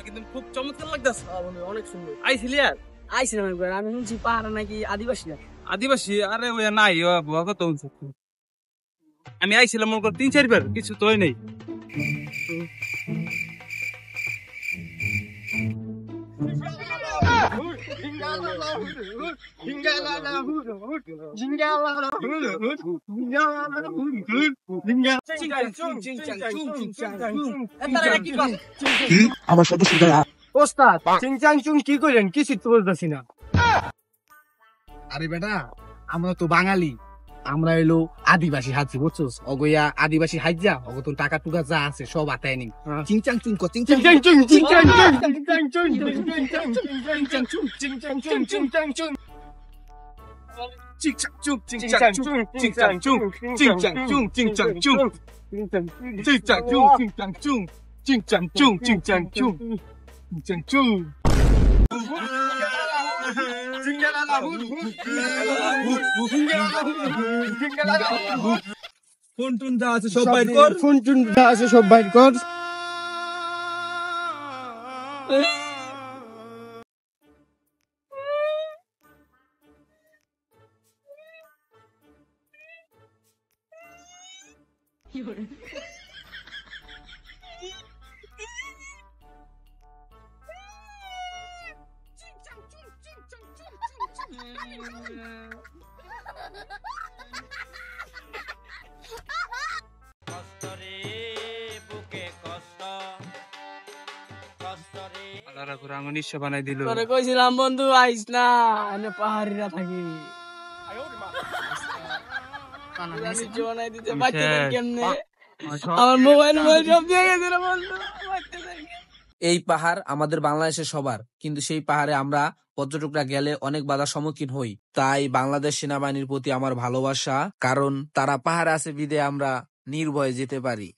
কিন্তু খুব চমৎকার লাগতেছে। বন্ধু অনেক সুন্দর। আইছিলি আর আইছিলাম একবার, আমি শুনছি পাহাড়ে নাকি আদিবাসীরা। আদিবাসী? আরে ওই নাই, বুয়া কত উনছে। আমি আইছিলাম মনে কর 3-4 বার, কিছু তোই নেই। আমার সাথে সুদা ওস্তাদ চিংচাং চুং কি কইলেন? কিছু তো বুঝতেছি না। আরে বেটা, আমরা তো বাঙালি, আমরা এলো আদিবাসী হাজি, বুঝছস? অগয়া আদিবাসী হাইজা অগ তোর টাকা টুকা যা আছে সব আতায় নি। চিংচাং চুং কো চিংচাং চুং চিংচাং চুং চিংচাং চুং চিংচাং চুং চিংচাং চুং চিংচাং চুং চিংচাং চুং চিংচাং চুং চিংচাং চুং চিংচাং চুং চিংচাং চুং চিংচাং চুং চিংচাং চুং চিংচাং চুং চিংচাং চুং চিংচাং চুং। ফোন টুন যা আছে সব বাইর কর, ফোন টুন যা আছে সব বাইর কর। আলাদা করে আমার নিঃস্ব বানাই দিল। তোরে কইছিলাম বন্ধু আইস না, এনে পাহাড়িরা থাকি। নিচে বানাই দিতে বাচ্চা কেমনে? আমার মোবাইল সব দিয়ে গেছে রে বন্ধু। এই পাহাড় আমাদের বাংলাদেশের সবার, কিন্তু সেই পাহাড়ে আমরা পর্যটকরা গেলে অনেক বাধার সম্মুখীন হই। তাই বাংলাদেশ সেনাবাহিনীর প্রতি আমার ভালোবাসা, কারণ তারা পাহাড়ে আছে বিদে আমরা নির্ভয়ে যেতে পারি।